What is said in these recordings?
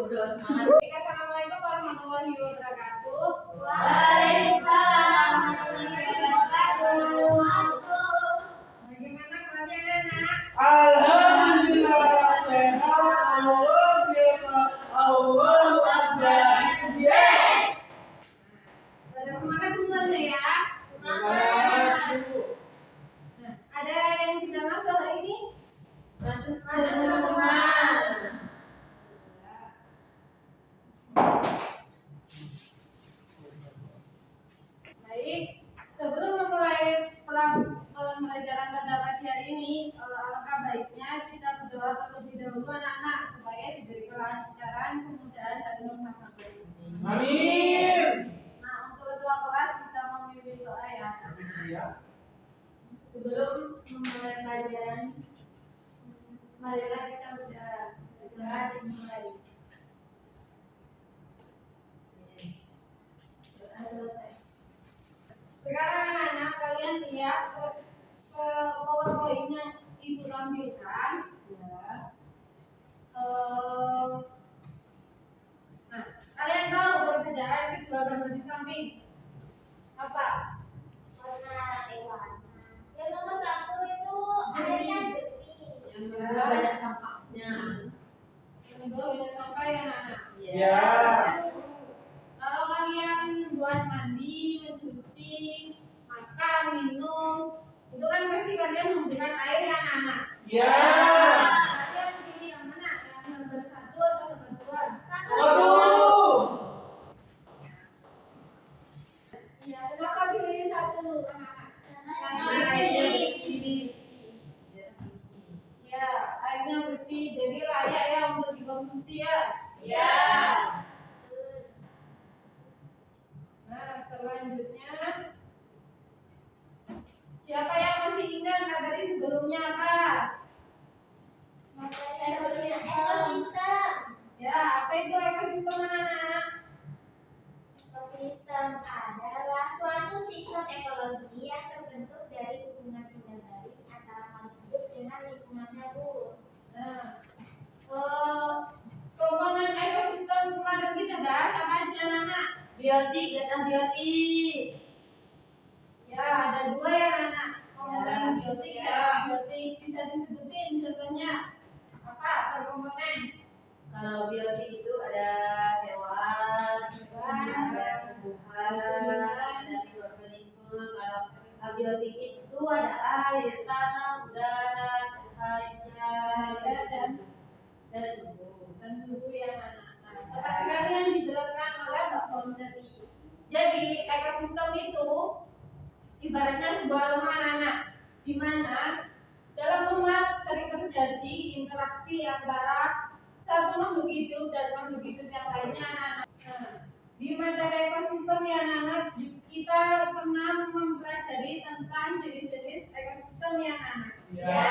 udah semangat. Assalamualaikum warahmatullahi wabarakatuh. Waalaikumsalam warahmatullahi wabarakatuh. Bagaimana kabarnya anak? Alhamdulillah sehat luar biasa. Allahu Akbar. Yes. Pada semangat semuanya ya. Semangat. Nah, ada yang tidak masuk hari ini? Masuk semua. Baik, sebelum memulai pembelajaran pada pagi hari ini, alangkah baiknya kita berdoa terlebih dahulu anak-anak supaya diberi kelancaran, kemudahan dan keberkahan. Amin. Nah, untuk ketua kelas bisa memimpin doa ya anak-anak. Ya. Sebelum memulai pelajaran, marilah kita berdoa dimulai. Doa selesai. Sekarang anak-anak kalian lihat PowerPoint-nya ibu tampilkan. Ya. Nah, kalian tahu perbedaan kedua gambar di samping apa? Warna warna. Yang nomor 1 itu airnya jernih. Yang kedua banyak sampahnya. Yang kedua banyak sampah ya anak-anak. Ya. Kalau kalian buat mandi, mencuci, makan, minum, itu kan pasti kalian menggunakan air ya anak-anak. Ya. Kalian pilih yang mana? Yang nomor 1 atau nomor 2? Satu. Ya, kenapa pilih 1 anak-anak? Karena bersih. Ya, airnya bersih, jadi layak ya untuk dikonsumsi ya. Ya. Nah, selanjutnya siapa yang masih ingat materi sebelumnya apa? Ekosistem. Ya, apa itu ekosistem anak-anak? Ekosistem adalah suatu sistem ekologi yang terbentuk dari hubungan kendali antara makhluk hidup dengan lingkungannya, Bu. Nah, komponen ekosistem kemarin kita bahas apa aja anak-anak? Biotik dan abiotik. Ya, ada 2 ya anak. Komponen Ya. biotik Ya. dan abiotik. Bisa disebutin contohnya apa per komponen? Kalau biotik itu ada hewan, ada tumbuhan, ada mikroorganisme. Kalau abiotik itu ada air, tanah, udara, lainnya, dan suhu. Dan suhu ya anak. Nah, tepat sekali yang dijelaskan oleh Mbak Bon tadi. Jadi ekosistem itu ibaratnya sebuah rumah anak-anak, di mana dalam rumah sering terjadi interaksi antara satu makhluk hidup dan makhluk hidup yang lainnya anak-anak. Nah, di materi ekosistem ya anak-anak, kita pernah mempelajari tentang jenis-jenis ekosistem ya anak-anak. Ya.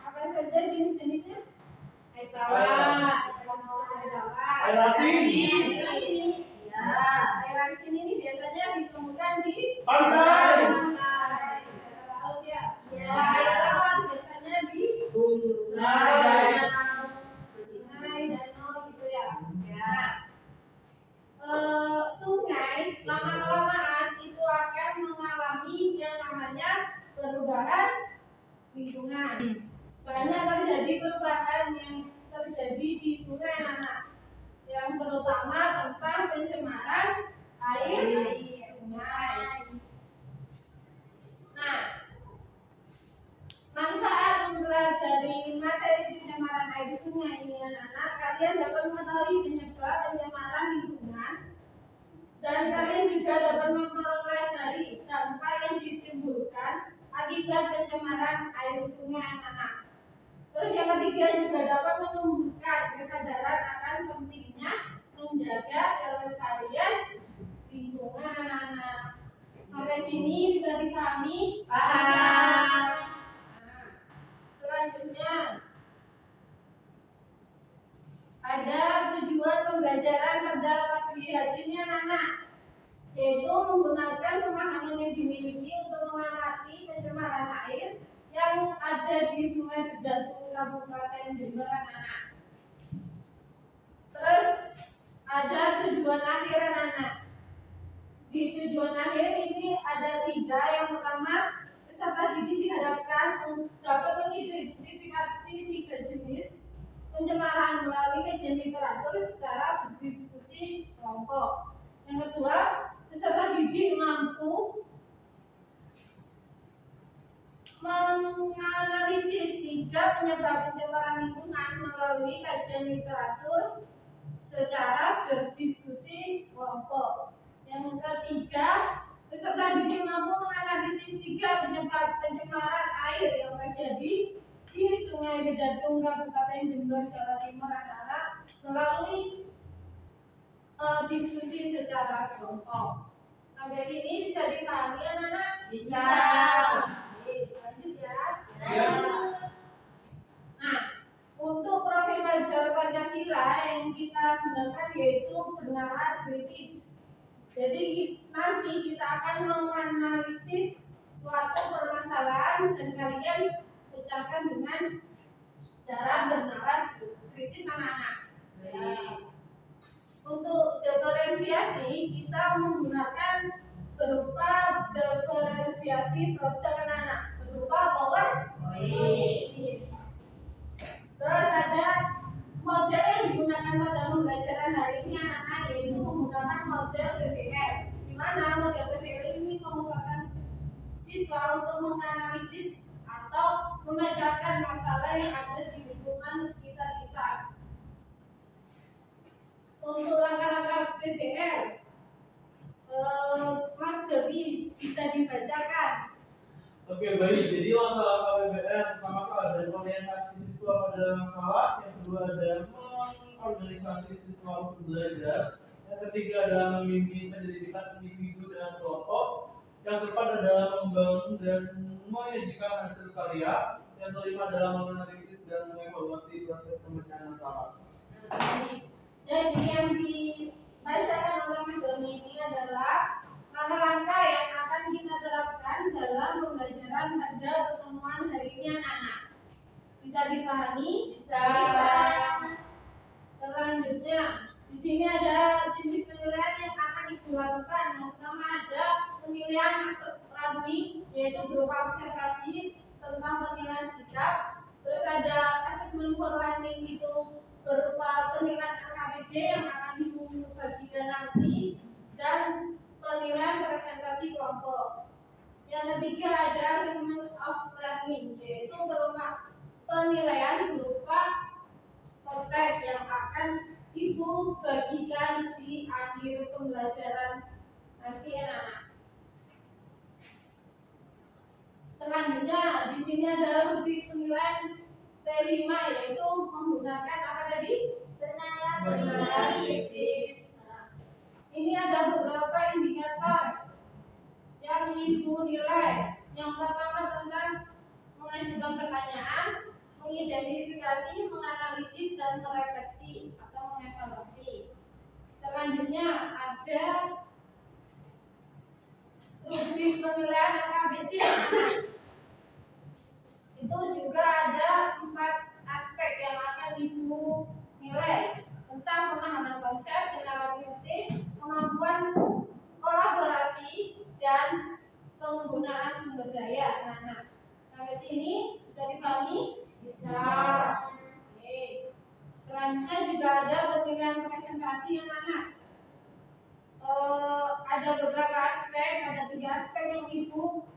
Apa saja jenis-jenisnya? Air Air asin. Ya, air asin ini biasanya ditemukan di Pantai. laut ya. Ya. Air tawar biasanya di Sungai. sungai, danau gitu ya. Nah, sungai lama-kelamaan itu akan mengalami yang namanya perubahan lingkungan. Banyak terjadi perubahan yang terjadi di sungai anak-anak, yang terutama tentang pencemaran air sungai. Nah, manfaat mempelajari materi pencemaran air sungai ini anak-anak, kalian dapat mengetahui penyebab pencemaran lingkungan dan kalian juga dapat mempelajari dampak yang ditimbulkan akibat pencemaran air sungai anak-anak. Terus yang ketiga juga dapat menumbuhkan kesadaran akan pentingnya menjaga kelestarian lingkungan anak-anak. Sampai sini bisa dipahami? Paham. Nah, selanjutnya ada tujuan pembelajaran pada pagi hari ini anak-anak, yaitu menggunakan pemahaman yang dimiliki untuk mengamati pencemaran air yang ada di Sungai Bedatung Kabupaten Jember anak-anak. Terus ada tujuan akhir anak-anak. Di tujuan akhir ini ada 3. Yang pertama, peserta didik diharapkan dapat mengidentifikasi 3 jenis pencemaran melalui kajian literatur secara berdiskusi kelompok. Yang kedua, peserta didik mampu menganalisis 3 penyebab pencemaran lingkungan melalui kajian literatur secara berdiskusi kelompok. Yang ketiga, peserta didik mampu menganalisis 3 penyebab pencemaran air yang terjadi di Sungai Bedatung, Kabupaten Jember, Jawa Timur anak-anak melalui diskusi secara kelompok. Sampai sini bisa dipahami anak-anak? Bisa. Oke, lanjut ya. Ya. Nah, untuk profil pelajar Pancasila yang kita gunakan yaitu bernalar kritis. Jadi nanti kita akan menganalisis suatu permasalahan dan kalian pecahkan dengan cara bernalar kritis anak-anak. Untuk diferensiasi kita menggunakan berupa diferensiasi produk anak-anak berupa PowerPoint. Terus ada model yang digunakan pada pembelajaran hari ini anak-anak yaitu menggunakan model PBL. Di mana model PBL ini memusatkan siswa untuk menganalisis atau memecahkan masalah yang ada di lingkungan sekitar kita. Untuk langkah-langkah PBL, Mas Dewi bisa dibacakan. Oke, baik. Jadi langkah-langkah PBL pertama ada orientasi siswa pada masalah, yang kedua ada mengorganisasi siswa untuk belajar, yang ketiga adalah membimbing penyelidikan individu dan kelompok, yang keempat adalah membangun dan menyajikan hasil karya, yang kelima adalah menganalisis dan mengevaluasi proses pemecahan masalah. Jadi yang dibacakan oleh Mas Doni ini adalah langkah-langkah yang akan kita terapkan dalam pembelajaran pada pertemuan hari ini anak-anak. Bisa dipahami? Bisa. Selanjutnya, di sini ada jenis penilaian yang akan dilakukan. Yang pertama ada penilaian akademik, yaitu berupa observasi tentang penilaian sikap. Terus ada assessment for learning, itu berupa penilaian AKBD yang akan dibagikan nanti, dan penilaian presentasi kelompok. Yang ketiga ada assessment of learning, yaitu berupa penilaian berupa post-test yang akan Ibu bagikan di akhir pembelajaran nanti anak-anak. Selanjutnya di sini ada rubrik penilaian P5, yaitu menggunakan apa tadi? Bernalar kritis. Ini ada beberapa indikator yang Ibu nilai. Yang pertama tentang mengajukan pertanyaan, mengidentifikasi, menganalisis, dan merefleksi atau mengevaluasi. Selanjutnya ada rubrik penilaian AKBD. Itu juga ada 4 aspek yang akan Ibu nilai, tentang pemahaman konsep, kenalan kritis, kemampuan kolaborasi, dan penggunaan sumber daya anak-anak. Sampai sini bisa dipahami? Bisa. Oke. Selanjutnya juga ada penilaian presentasi anak-anak. Ada beberapa aspek, ada 3 aspek yang Ibu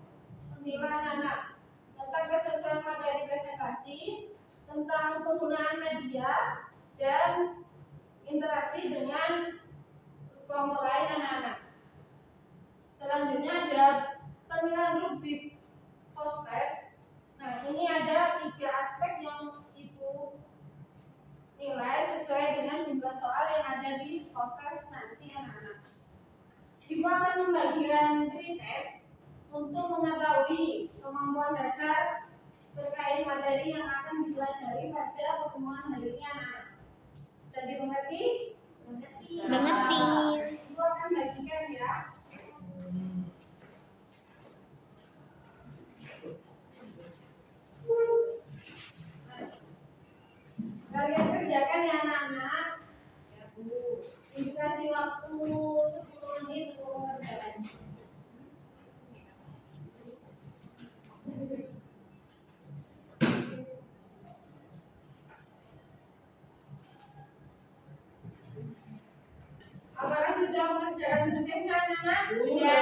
menilai anak-anak. Tentang kesesuaian materi presentasi, tentang penggunaan media, dan interaksi dengan kelompok lain anak-anak. Selanjutnya ada penilaian rubrik post-test. Nah, ini ada 3 aspek yang Ibu nilai sesuai dengan jumlah soal yang ada di post-test nanti anak-anak. Ibu akan membagikan pretest untuk mengetahui kemampuan dasar terkait materi yang akan dipelajari pada pertemuan hari ini anak-anak. Bisa dimengerti? Mengerti. Ibu akan bagikan ya. Kalian kerjakan ya anak-anak. sudah mengerjakan tugasnya anak-anak? Sudah.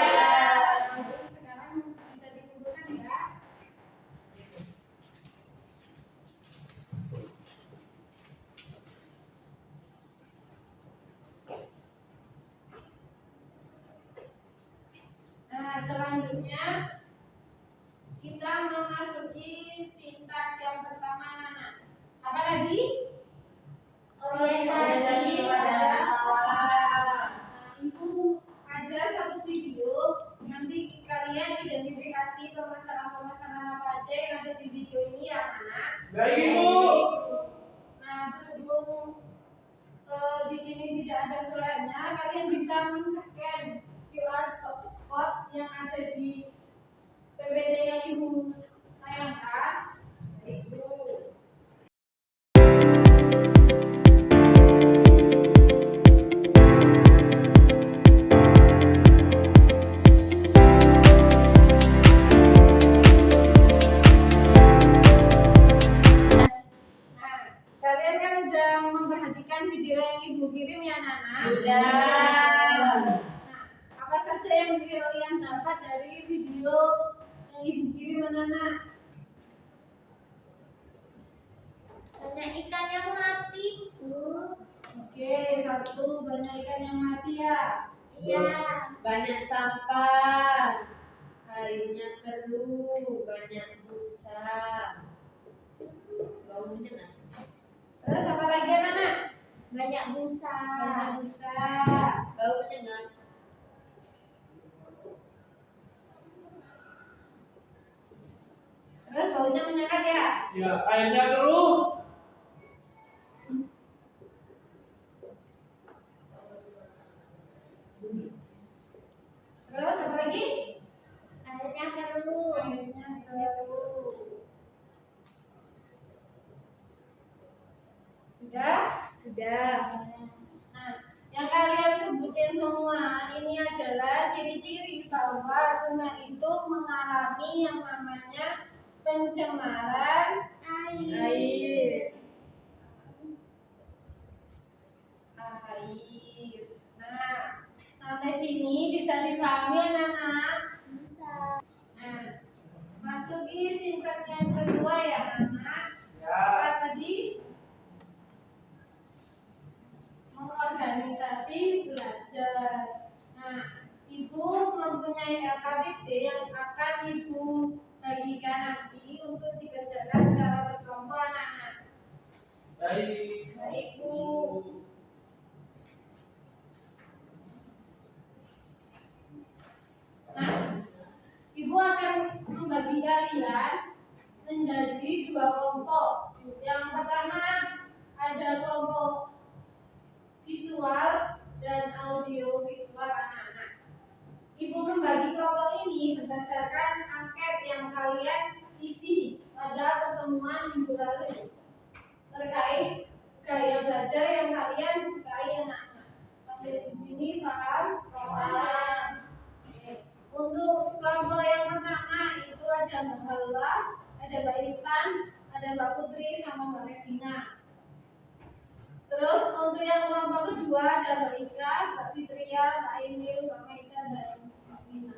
Sekarang bisa dikumpulkan ya. Nah, selanjutnya kita memasuki sintaks yang pertama, anak-anak. Apa lagi? Orientasi pada Nah, Ibu ada satu video, nanti kalian identifikasi permasalahan-permasalahan apa aja yang ada di video ini ya, anak. Baik, Ibu. Nah, berhubung di sini tidak ada suaranya, kalian bisa men-scan QR code yang ada di PPT yang Ibu tayangkan. Nah, kalian kan udah memperhatikan video yang Ibu kirim ya, Nana? Sudah. Nah, apa saja yang kalian dapat dari video yang Ibu kirim, Nana? banyak ikan yang mati, Bu. Oke, satu, banyak ikan yang mati ya. Iya. Banyak sampah, airnya keruh, banyak busa, bau menyengat. Terus apa lagi, Nana? Banyak busa. Banyak busa. Bau menyengat. Terus baunya menyengat ya. Ya, airnya keruh. Terus apa lagi? Airnya keruh. Airnya keruh. Sudah? Sudah. Nah, yang kalian sebutin semua ini adalah ciri-ciri bahwa sungai itu mengalami yang namanya pencemaran Air. air. Nah, sampai sini bisa dipahami anak-anak? Bisa. Nah, masuki sintaks yang kedua ya anak. Ya. Apa tadi? Mengorganisasi belajar. Nah, Ibu mempunyai LKPD yang akan Ibu bagikan nanti untuk dikerjakan secara berkelompok anak-anak. Baik. Baik, Bu. Nah, Ibu akan membagi kalian menjadi dua kelompok. Yang pertama ada kelompok visual dan audio visual anak-anak. Ibu membagi kelompok ini berdasarkan angket yang kalian isi pada pertemuan minggu lalu terkait gaya belajar yang kalian sukai anak-anak. Sampai di sini paham? Paham. Oke. Untuk kelompok yang pertama itu ada Mbak Halwa, ada Mbak Irfan, ada Mbak Putri sama Mbak Revina. Terus untuk yang kelompok kedua ada Mbak Ika, Mbak Fitria, Mbak Ainil, Mbak Maida, dan Mbak Mina.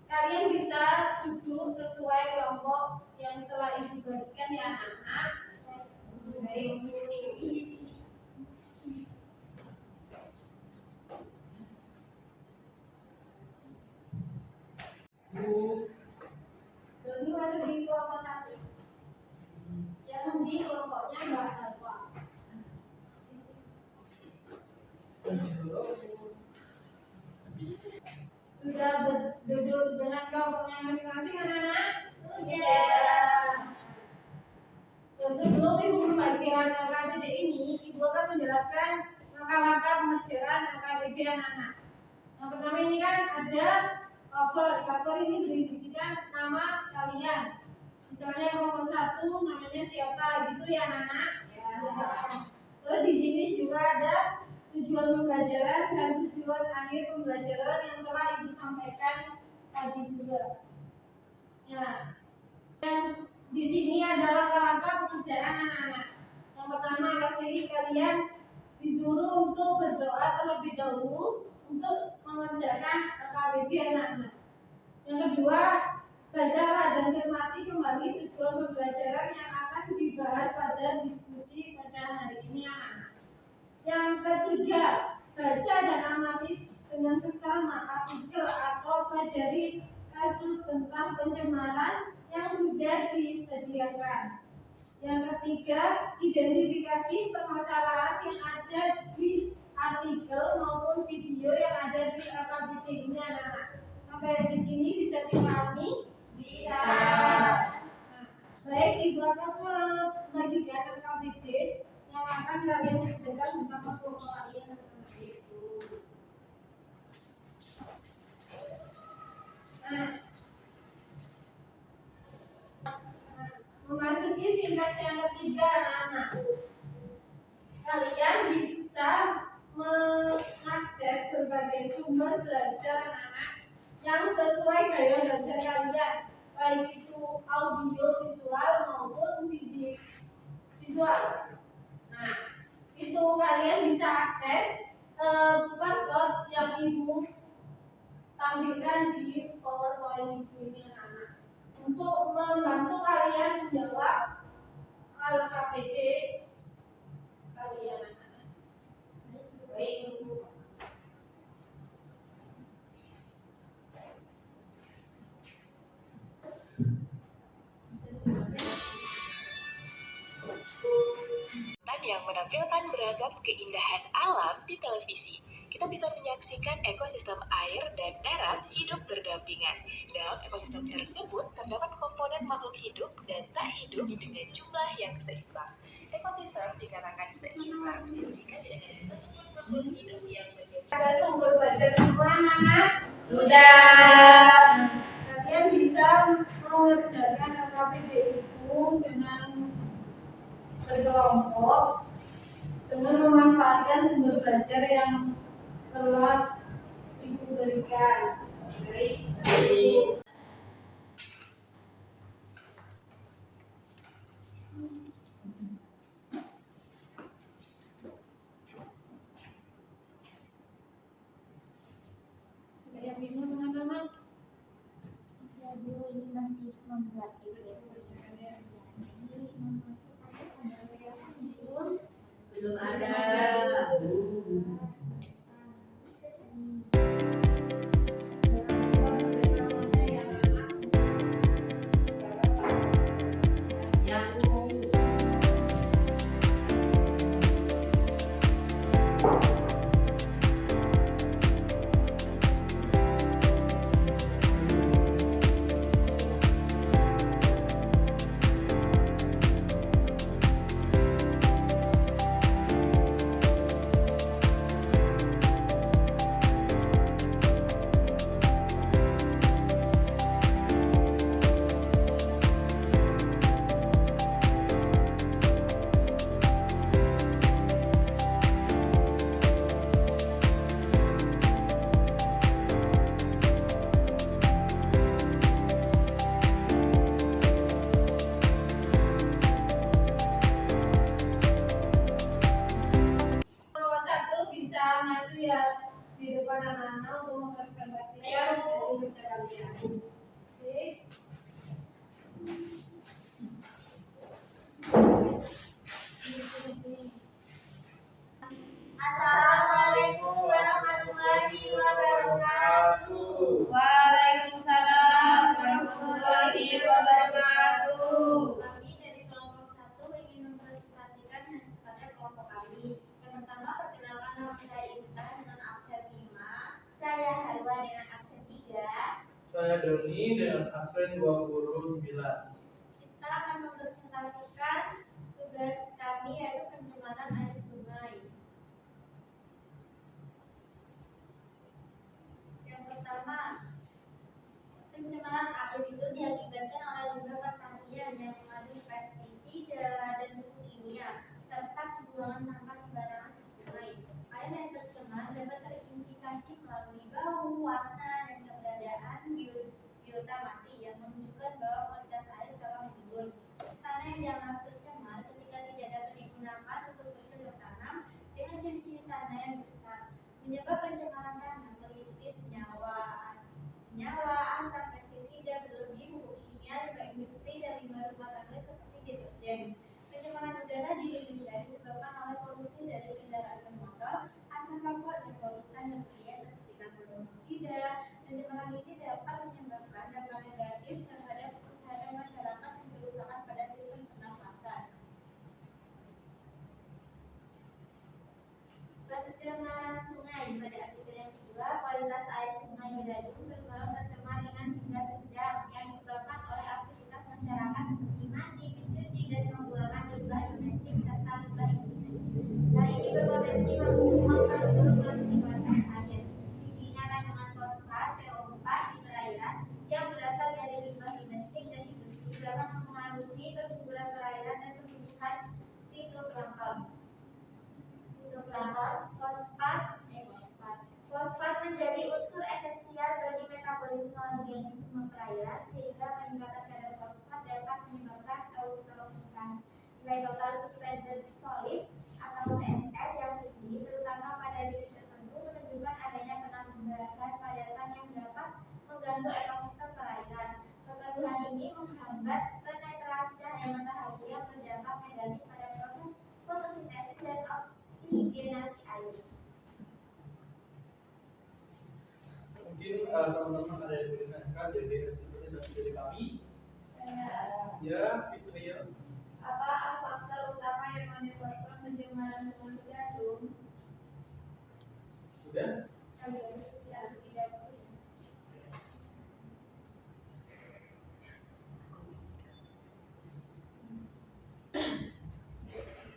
Kalian bisa duduk sesuai kelompok yang telah Ibu bagikan ya anak-anak. Baik. Bu. Ini masuk di kelompok satu. Yang di kelompoknya Mbak Halwa. Sudah duduk dengan kelompoknya masing-masing anak-anak? Sudah. Sebelum Ibu membagikan LKPD ini, Ibu akan menjelaskan langkah-langkah pengerjaan LKPD anak-anak. Yang pertama ini kan ada cover. Cover ini berisikan nama kalian. Misalnya kelompok 1 namanya siapa gitu ya anak-anak? Ya. Terus di sini juga ada tujuan pembelajaran dan tujuan akhir pembelajaran yang telah Ibu sampaikan tadi juga. Ya. Yang di sini adalah langkah-langkah pengerjaan anak-anak. Yang pertama kasih kalian disuruh untuk berdoa terlebih dahulu untuk mengerjakan KBG anak-anak. Yang kedua, bacalah dan cermati kembali tujuan pembelajaran yang akan dibahas pada diskusi pada hari ini anak-anak. Yang ketiga, baca dan amati dengan seksama artikel atau pelajari kasus tentang pencemaran yang sudah disediakan. Yang ketiga, identifikasi permasalahan yang ada di artikel maupun video yang ada di KBG ini anak-anak. Sampai di sini bisa dipahami? Bisa. Nah, baik, Ibu akan membagikan KBG yang akan kalian kerjakan bersama kelompok kalian anak-anak itu. Nah, memasuki sintaks yang ketiga anak-anak. Kalian bisa mengakses berbagai sumber belajar anak-anak yang sesuai gaya belajar kalian, baik itu audio visual maupun video visual. Nah, itu kalian bisa akses barcode yang Ibu tampilkan di PowerPoint Ibu ini anak-anak untuk membantu kalian menjawab KBG kalian anak-anak. Baik, Ibu. Yang menampilkan beragam keindahan alam di televisi. Kita bisa menyaksikan ekosistem air dan darat hidup berdampingan. Dalam ekosistem tersebut terdapat komponen makhluk hidup dan tak hidup dengan jumlah yang seimbang. Ekosistem dikatakan seimbang jika tidak ada satupun makhluk hidup yang berbeda. Ada sumber belajar semua anak-anak? Sudah. Kalian bisa mengerjakan KBG itu dengan berkelompok dengan memanfaatkan sumber belajar yang telah Ibu berikan. Baik. Yang bingung teman-teman? Jadi ini masih membuat ide. Belum ada. Di depan anak-anak untuk mempresentasikan hasil kerja kalian. Oke. Assalamualaikum warahmatullahi wabarakatuh. Waalaikumsalam warahmatullahi wabarakatuh. Kami dari kelompok 1 ingin mempresentasikan hasil pada kelompok kami. Yang pertama, perkenalkan nama saya Intan dengan absen 5. Saya Harwa dengan absen 3. Saya Doni dengan absen 29. Kita akan mempresentasikan tugas kami yaitu pencemaran air sungai. Yang pertama, pencemaran air itu diakibatkan oleh limbah pertanian yang mengandung pestisida dan pupuk kimia serta pembuangan sampah sembarangan ke sungai. Air yang tercemar dapat terindikasi melalui bau, warna, dan keberadaan biota mati yang menunjukkan bahwa kualitas air telah menurun. Tanah yang dianggap tercemar ketika tidak dapat digunakan untuk bercocok tanam dengan ciri Penyebab pencemaran tanah meliputi senyawa, asam, pestisida, berlebih, pupuk kimia, limbah industri, dan limbah rumah tangga seperti deterjen. Pencemaran udara di Indonesia disebabkan oleh polusi dari kendaraan bermotor, asam rokok, dan polutan yang berbahaya seperti karbon monoksida. Pencemaran ini dapat menyebabkan dampak negatif terhadap kesehatan masyarakat dan kerusakan pada sistem pernafasan. Pencemaran sungai. Pada artikel yang kedua, kualitas air sungai Bedadung tergolong tercemar dengan hingga sedang yang disebabkan oleh aktivitas masyarakat seperti mandi, mencuci, dan pembuangan limbah domestik serta limbah industri. Hal ini berpotensi memperburuk kondisi kualitas air. Tingginya kandungan fosfat PO4 di perairan yang berasal dari limbah domestik dan industri dapat mempengaruhi kesuburan perairan dan pertumbuhan fitoplankton. Fosfat menjadi unsur esensial bagi metabolisme organisme perairan sehingga peningkatan kadar fosfat dapat menyebabkan eutrofifikasi. Nilai total suspended solid atau TSS yang tinggi terutama pada titik tertentu menunjukkan adanya penambahan padatan yang dapat mengganggu ekosistem perairan. Keperluan ini menghambat penetrasi cahaya matahari yang berdampak negatif pada proses fotosintesis dan oksigenasi air. Mungkin teman-teman ada yang mendengarkan dari presentasi dari kami. Ya, itu ya. Apa faktor utama yang menyebabkan pencemaran sungai Bedadung? Sudah?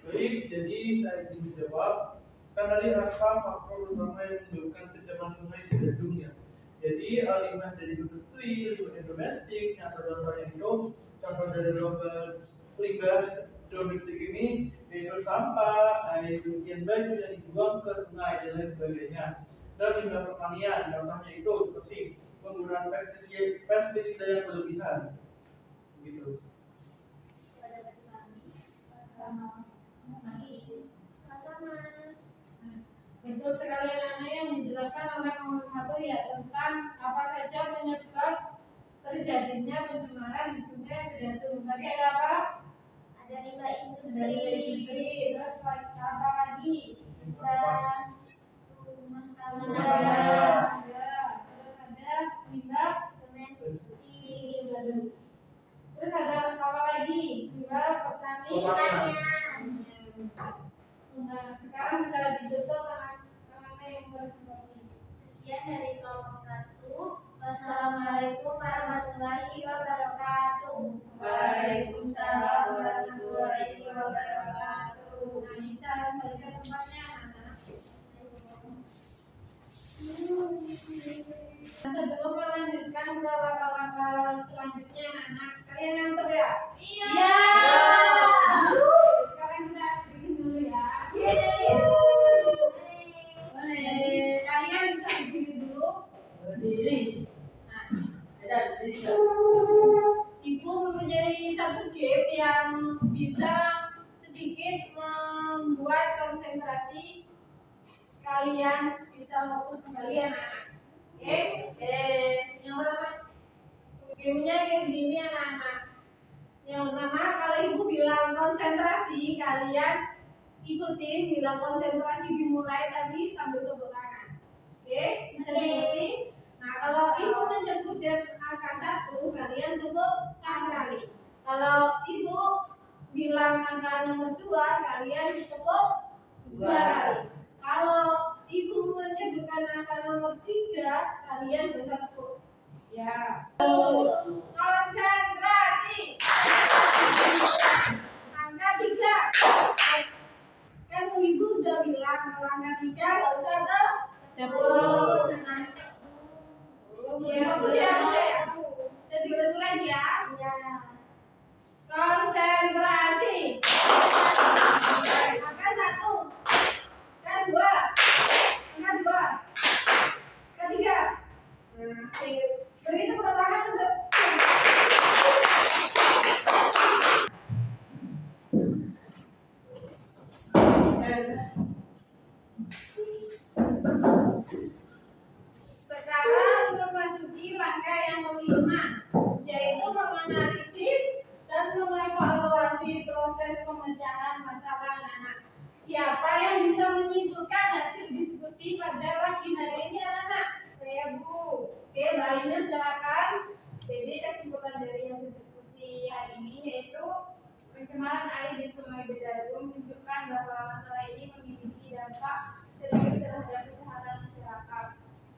Baik, jadi saya ingin menjawab. Kan tadi apa faktor utama yang menyebabkan pencemaran sungai di Bedadung ya? Jadi limbah dari industri, limbah domestik, yang terdapat itu contoh dari limbah domestik ini yaitu sampah, air cucian baju yang dibuang ke sungai dan lain sebagainya. Dan limbah pertanian, contohnya itu seperti penggunaan pestisida yang berlebihan, gitu. Betul sekali anak-anak yang dijelaskan oleh nomor 1 ya tentang apa saja penyebab terjadinya pencemaran di sungai Bedadung. Tadi ada apa? Ada limbah Dari industri, terus apa lagi? limbah rumah Terus tangga, ada limbah domestik, terus ada apa lagi? Limbah pertanian. Nah, sekarang bisa ditutup anak-anak yang berkontribusi. Sekian dari kelompok 1. Wassalamualaikum warahmatullahi wabarakatuh. Waalaikumsalam warahmatullahi wabarakatuh. Nah, bisa balik ke tempatnya, anak. Sebelum melanjutkan ke langkah-langkah selanjutnya, anak, kalian ngantuk ya? Iya. Sekarang kita bikin dulu ya. Kalian bisa berdiri dulu. Berdiri. Nah, Ada berdiri. Ibu mempunyai satu game yang bisa sedikit membuat konsentrasi kalian bisa fokus kembali anak-anak. Oke? Yang pertama, gamenya kayak gini anak-anak. Yang pertama, kalau ibu bilang konsentrasi, kalian ikutin bilang konsentrasi dimulai tadi sambil tepuk tangan. Oke? Bisa diikuti? Nah, kalau ibu menyebut angka 1, kalian cukup sekali. Kalau ibu bilang angka nomor 2, kalian cukup 2 kali. Kalau ibu menyebutkan angka nomor 3, kalian bisa tepuk. Ya. Konsentrasi. Angka 3. Kan ibu udah bilang kalau angka 3 nggak usah tepuk. Fokus ya, bisa diulang lagi ya. Konsentrasi. Angka 1, angka 2, angka 2, angka 3. Beri tepuk tangan untuk pemecahan masalah anak-anak. Siapa yang bisa menyimpulkan hasil diskusi pada pagi hari ini anak-anak? Saya Bu. Oke, Mbak Ainul silakan. Jadi kesimpulan dari hasil diskusi hari ini yaitu pencemaran air di Sungai Bedarum menunjukkan bahwa masalah ini memiliki dampak serius terhadap kesehatan masyarakat,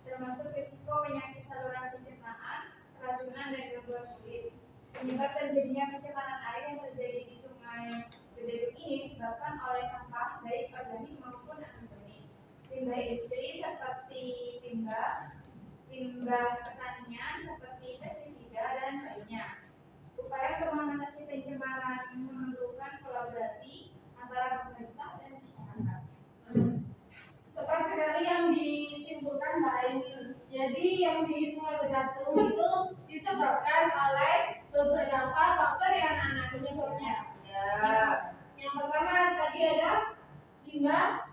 termasuk risiko penyakit saluran pencernaan, keracunan dan gangguan kulit. Penyebab terjadinya pencemaran air yang terjadi di Sungai Bedarum ini disebabkan oleh sampah baik organik maupun anorganik, limbah industri seperti limbah pertanian seperti pestisida dan lainnya. Upaya untuk mengatasi pencemaran memerlukan kolaborasi antara pemerintah dan masyarakat. Tepat sekali yang disimpulkan Mbak Ainul. Jadi yang di Sungai Bedarum itu disebabkan oleh beberapa faktor yang anak-anak penyebabnya. Ya. Yang pertama tadi ada limbah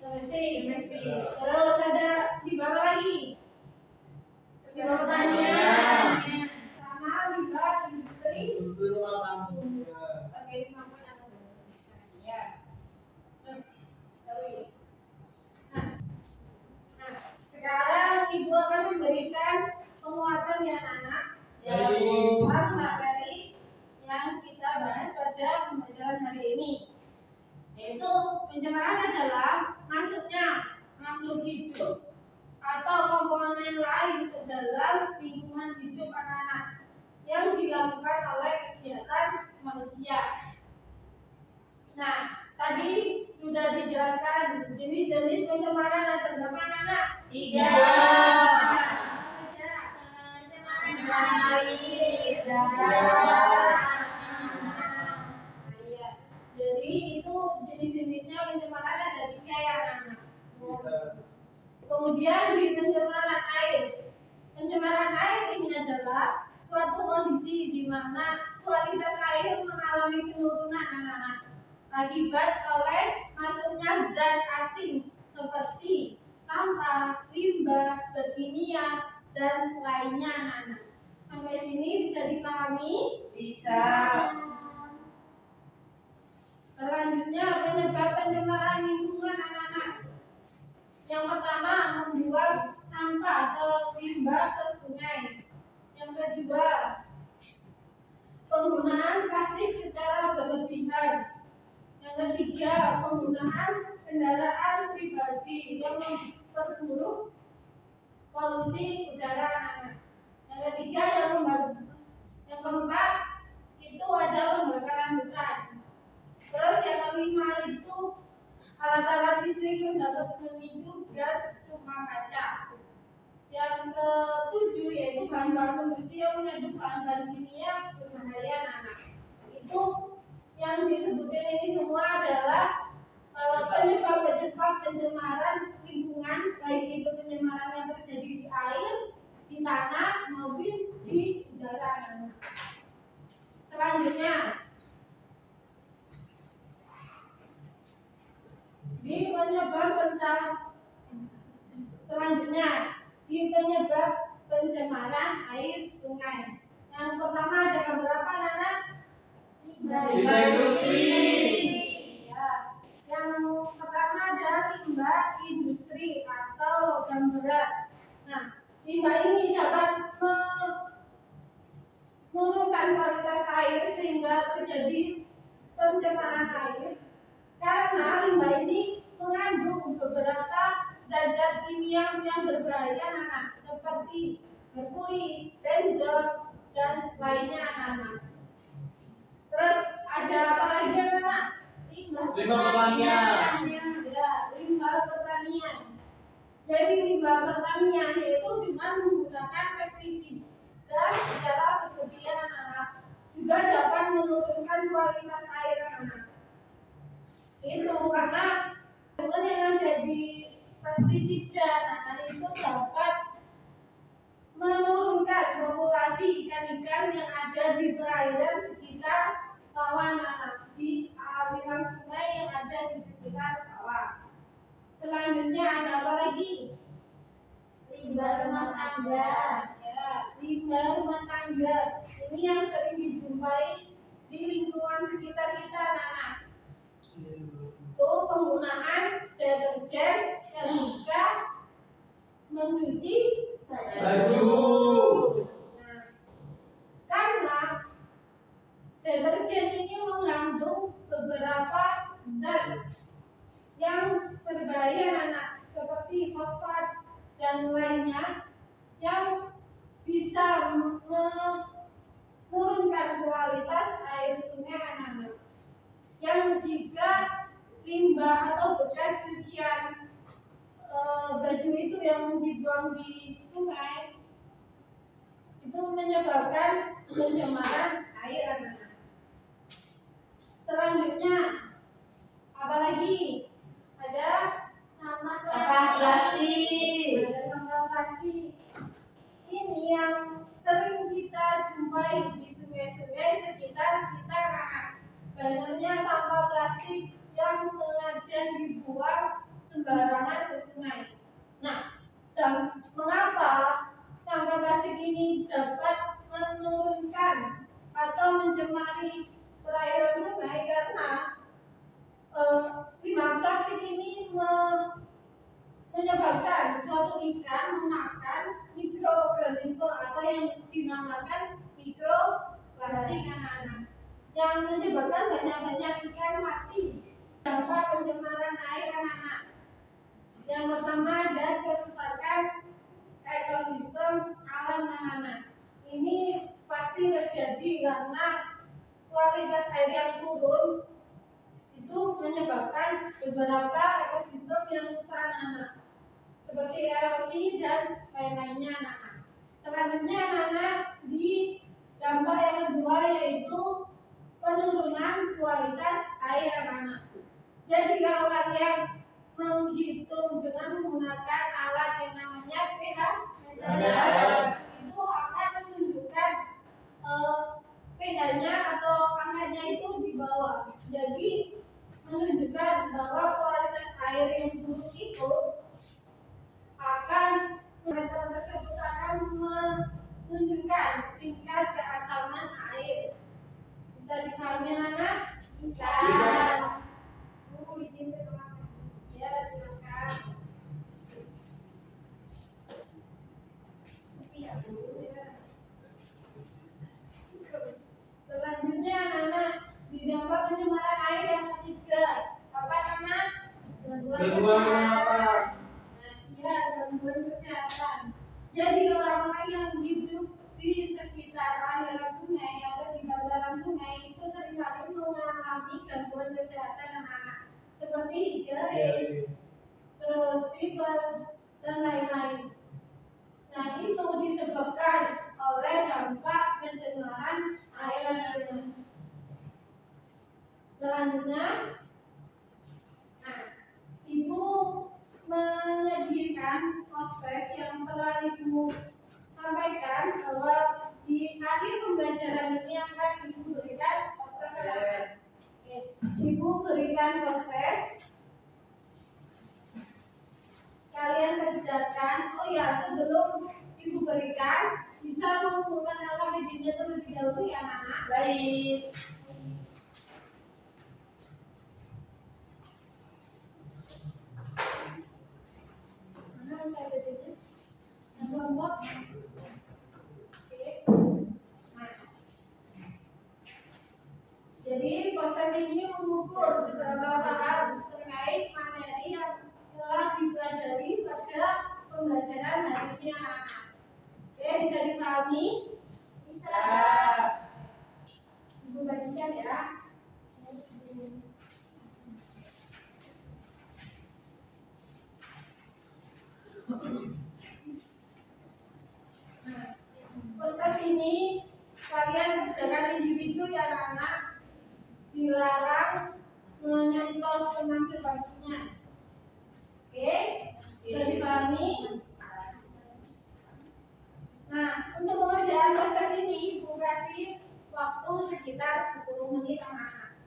domestik. Ya. Terus ada limbah apa lagi? Limbah pertanian. Sama limbah industri. Industri rumah tangga. Organik maupun anorganik. Ya. Nah, sekarang Ibu akan memberikan penguatan ya anak-anak dalam materi yang kita bahas pada pembelajaran hari ini, yaitu pencemaran adalah masuknya makhluk hidup atau komponen lain ke dalam lingkungan hidup anak-anak yang dilakukan oleh kegiatan manusia. Nah, tadi sudah dijelaskan jenis-jenis pencemaran ada berapa anak? 3. Pencemaran air, jadi itu jenis-jenisnya pencemaran ada 3 ya anak-anak. Kemudian di pencemaran air. Pencemaran air ini adalah suatu kondisi di mana kualitas air mengalami penurunan anak-anak akibat oleh masuknya zat asing seperti sampah, limbah, zat kimia, dan lainnya anak-anak. Sampai sini bisa dipahami? Bisa. Selanjutnya penyebab pencemaran lingkungan anak-anak. Yang pertama membuang sampah atau limbah ke sungai. Yang kedua penggunaan plastik secara berlebihan. Yang ketiga penggunaan kendaraan pribadi yang memperburuk polusi udara anak-anak. Yang ketiga yang keempat itu ada pembakaran hutan. Terus yang kelima itu alat-alat listrik yang dapat memicu gas rumah kaca. Yang ketujuh yaitu bahan-bahan pembersih yang mengandung bahan-bahan kimia berbahaya anak-anak. Itu yang disebutin ini semua adalah penyebab-penyebab pencemaran lingkungan, baik itu pencemaran yang terjadi di air, di tanah maupun di udara anak-anak. Selanjutnya di penyebab pencemaran air sungai. Yang pertama ada berapa anak-anak? Limbah industri. Ya. Yang pertama adalah limbah industri atau logam berat. Nah, limbah ini dapat menurunkan kualitas air sehingga terjadi pencemaran air. Karena limbah ini mengandung beberapa zat-zat kimia yang berbahaya anak-anak seperti merkuri, benzol, dan lainnya anak-anak. Terus ada apa lagi anak-anak? Limbah pertanian. Ya, limbah pertanian. Jadi limbah pertanian yaitu dengan menggunakan pestisida secara berlebihan anak-anak juga dapat menurunkan kualitas air anak-anak. Itu karena dengan yang ada di pestisida anak-anak itu dapat menurunkan populasi ikan-ikan yang ada di perairan sekitar sawah anak-anak, di aliran sungai yang ada di sekitar sawah. Selanjutnya ada apa lagi? Limbah rumah tangga. Ya, limbah rumah tangga. Ini yang sering dijumpai di lingkungan sekitar kita anak-anak. deterjen dan juga mencuci Baju. Nah, karena deterjen ini mengandung beberapa zat yang berbahaya anak seperti fosfat dan lainnya yang bisa menurunkan kualitas air sungai anak-anak. Yang jika limbah atau bekas cucian baju itu yang dibuang di sungai itu menyebabkan pencemaran air anak-anak. Selanjutnya apalagi ada Sampah plastik. plastik. Ada sampah plastik. Ini yang sering kita jumpai di sungai-sungai sekitar kita. Banyaknya sampah plastik yang sengaja dibuang sembarangan ke sungai. Nah, dan mengapa sampah plastik ini dapat menurunkan atau mencemari perairan sungai? Karena limbah plastik ini menyebabkan suatu ikan memakan mikroorganisme atau yang dinamakan mikroplastik anak-anak, yang menyebabkan banyak ikan mati. Dampak pencemaran air anak-anak. Yang pertama ada kerusakan ekosistem alam anak-anak. Ini pasti terjadi karena kualitas air yang turun itu menyebabkan beberapa ekosistem yang rusak anak-anak, seperti erosi dan lain-lainnya anak-anak. Selanjutnya anak-anak di dampak yang kedua yaitu penurunan kualitas air anak-anak. Jadi kalau kalian menghitung dengan menggunakan alat yang namanya pH itu akan menunjukkan pH-nya atau angkanya itu di bawah. Jadi menunjukkan bahwa kualitas air yang buruk itu akan parameter tersebut akan menunjukkan tingkat keasaman air. Bisa dipahami anak? Bisa. Izin terima kasih. Ya, silakan. Selanjutnya anak di dampak pencemaran air yang ketiga apa nama? Gangguan kesehatan. Ya, gangguan kesehatan. Jadi orang-orang yang hidup di sekitar aliran sungai atau di bantaran sungai itu seringkali mengalami gangguan kesehatan anak-anak seperti diare, terus tipes dan lain-lain. Nah, itu disebabkan oleh dampak pencemaran air anak-anak. Selanjutnya, nah, Ibu menyediakan poster yang telah Ibu sampaikan bahwa di akhir pembelajaran ini akan Ibu berikan poster. Ibu berikan poster. Kalian kerjakan. Oh ya, sebelum Ibu berikan, bisa mengumpulkan LKPD-nya terlebih dahulu ya anak-anak. Baik. Mana LKPD-nya? Yang kelompok. Oke. Nah, jadi proses ini mengukur seberapa paham terkait materi yang telah dipelajari pada pembelajaran hari ini anak-anak. Oke, bisa dipahami? Bisa. Ibu bagikan ya. Nah, poster ini kalian kerjakan individu ya anak-anak. Dilarang menyentuh teman sebagainya. Oke, bisa dipahami? Nah, untuk pengerjaan proses ini Ibu kasih waktu sekitar 10 menit anak-anak.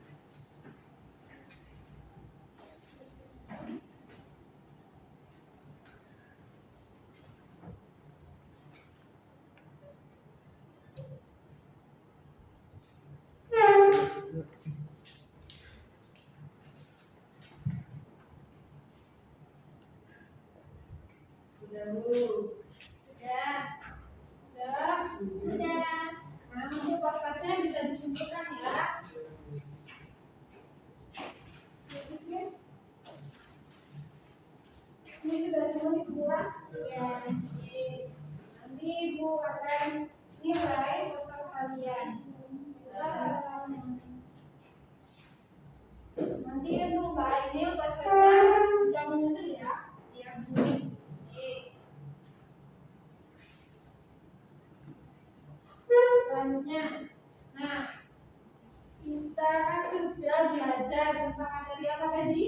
Sudah. Sudah. Nah, untuk pas-pasnya bisa dikumpulkan ya. Ini sudah semua dibuat. Ya. Oke. Nanti Ibu akan nilai pas kalian. Nanti untuk Mbak Ainil pas-pasnya bisa menyusun ya. Siap. Oke. Selanjutnya, nah kita kan sudah belajar tentang materi apa tadi?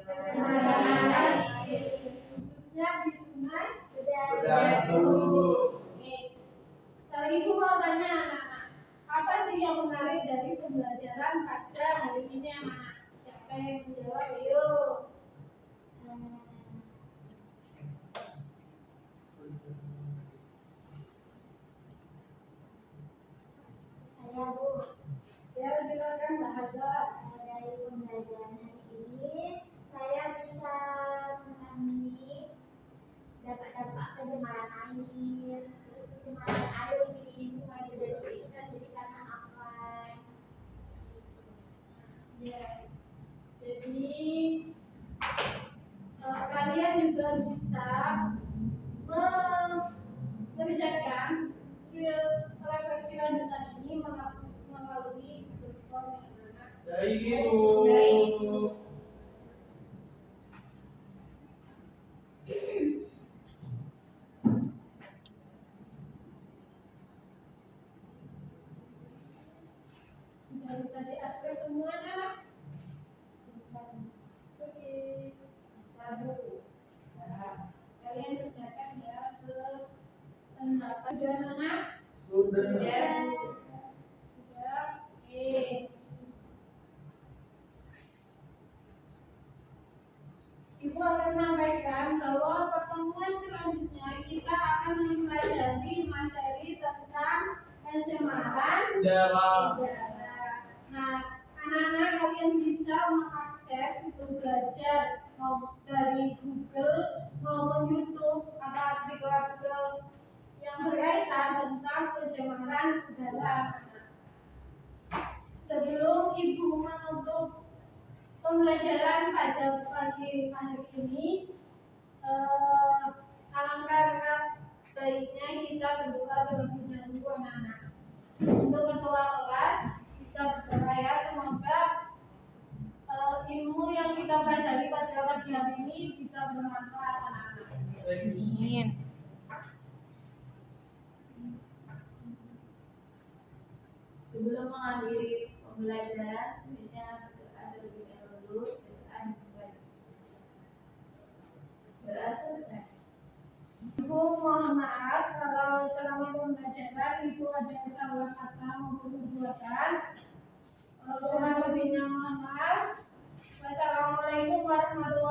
Pencemaran. Khususnya di sungai. Berdatu. Oke. Ibu mau tanya anak-anak, apa sih yang menarik dari pembelajaran pada hari ini anak-anak? Siapa yang menjawab? Yuk. Saya Bu, Ya silakan Mbak Haza. dari pembelajaran hari ini saya bisa memahami dampak-dampak pencemaran air, terus pencemaran air di Sungai Berdadu itu terjadi karena apa? Ya. Jadi kalian juga bisa mengerjakan refleksi lanjutan ini melalui Google Form yang mana. Baik Ibu. Sudah bisa diakses semua anak. Oke. Bisa Bu. Kalian kerjakan ya sependapat dengan anak. Sudah. Sudah. Oke. Ibu akan menyampaikan bahwa pertemuan selanjutnya kita akan mempelajari materi tentang pencemaran Dalam. udara. Nah, anak-anak kalian bisa mengakses untuk belajar mau dari Google maupun YouTube atau artikel-artikel yang berkaitan tentang pencemaran udara. Sebelum Ibu menutup pembelajaran pada pagi hari ini, alangkah baiknya kita berdoa terlebih dahulu anak-anak. Untuk ketua kelas bisa berdoa ya, semoga ilmu yang kita pelajari pada pagi hari ini bisa bermanfaat anak-anak. Amin. Sebelum mengakhiri pembelajaran, sebaiknya berdoa terlebih dahulu. Doa selesai. Ibu mohon maaf kalau selama pembelajaran Ibu ada salah kata maupun perbuatan. Kurang lebihnya mohon maaf. Wassalamualaikum warahmatullahi